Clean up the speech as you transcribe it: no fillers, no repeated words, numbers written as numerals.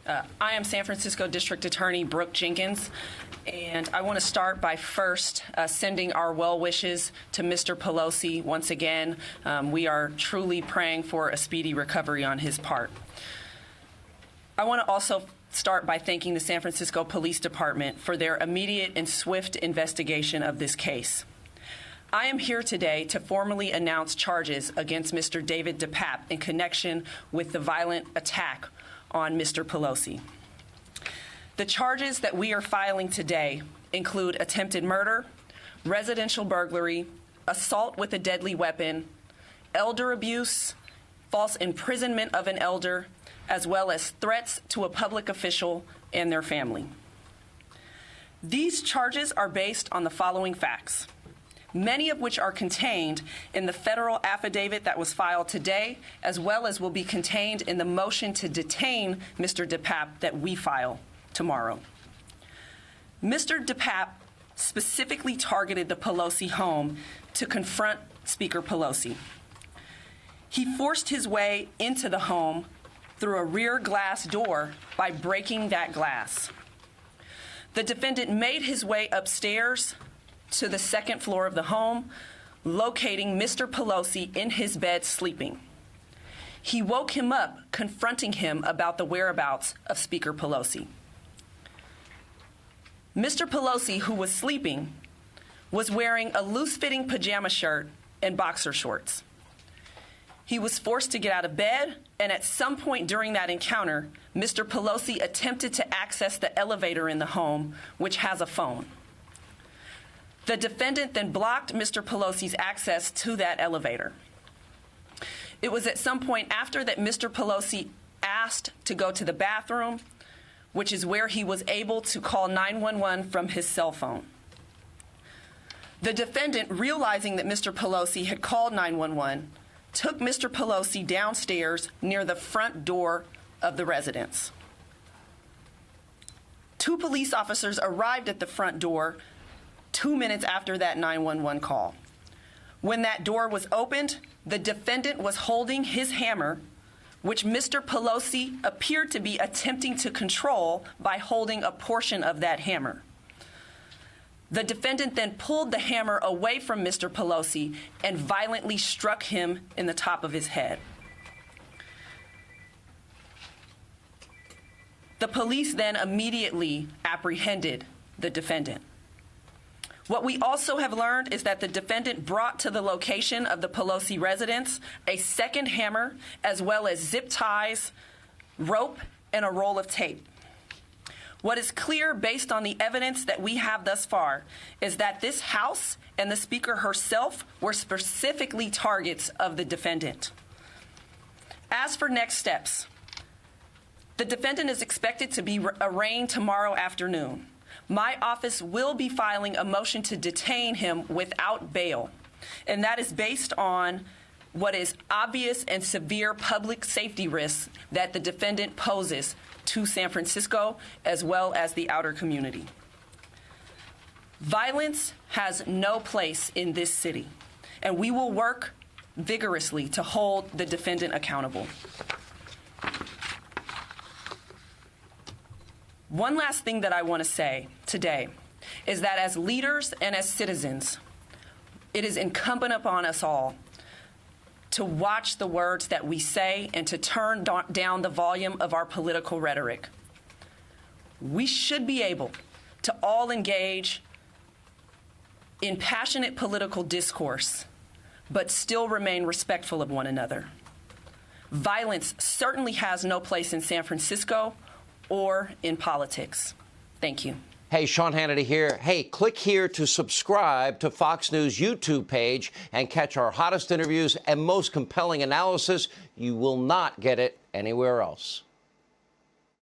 I am San Francisco District Attorney Brooke Jenkins, and I want to start by first sending our well wishes to Mr. Pelosi once again. We are truly praying for a speedy recovery on his part. I want to also start by thanking the San Francisco Police Department for their immediate and swift investigation of this case. I am here today to formally announce charges against Mr. David DePape in connection with the violent attack on Mr. Pelosi. The charges that we are filing today include attempted murder, residential burglary, assault with a deadly weapon, elder abuse, false imprisonment of an elder, as well as threats to a public official and their family. These charges are based on the following facts, many of which are contained in the federal affidavit that was filed today, as well as will be contained in the motion to detain Mr. DePape that we file tomorrow. Mr. DePape specifically targeted the Pelosi home to confront Speaker Pelosi. He forced his way into the home through a rear glass door by breaking that glass. The defendant made his way upstairs to the second floor of the home, locating Mr. Pelosi in his bed sleeping. He woke him up, confronting him about the whereabouts of Speaker Pelosi. Mr. Pelosi, who was sleeping, was wearing a loose-fitting pajama shirt and boxer shorts. He was forced to get out of bed, and at some point during that encounter, Mr. Pelosi attempted to access the elevator in the home, which has a phone. The defendant then blocked Mr. Pelosi's access to that elevator. It was at some point after that Mr. Pelosi asked to go to the bathroom, which is where he was able to call 911 from his cell phone. The defendant, realizing that Mr. Pelosi had called 911, took Mr. Pelosi downstairs near the front door of the residence. 2 police officers arrived at the front door 2 minutes after that 911 call. When that door was opened, the defendant was holding his hammer, which Mr. Pelosi appeared to be attempting to control by holding a portion of that hammer. The defendant then pulled the hammer away from Mr. Pelosi and violently struck him in the top of his head. The police then immediately apprehended the defendant. What we also have learned is that the defendant brought to the location of the Pelosi residence a second hammer, as well as zip ties, rope, and a roll of tape. What is clear based on the evidence that we have thus far is that this house and the speaker herself were specifically targets of the defendant. As for next steps, the defendant is expected to be arraigned tomorrow afternoon. My office will be filing a motion to detain him without bail, and that is based on what is obvious and severe public safety risks that the defendant poses to San Francisco as well as the outer community. Violence has no place in this city, and we will work vigorously to hold the defendant accountable. One last thing that I want to say today is that as leaders and as citizens, it is incumbent upon us all to watch the words that we say and to turn down the volume of our political rhetoric. We should be able to all engage in passionate political discourse, but still remain respectful of one another. Violence certainly has no place in San Francisco or in politics. Thank you. Hey, Sean Hannity here. Hey, click here to subscribe to Fox News YouTube page and catch our hottest interviews and most compelling analysis. You will not get it anywhere else.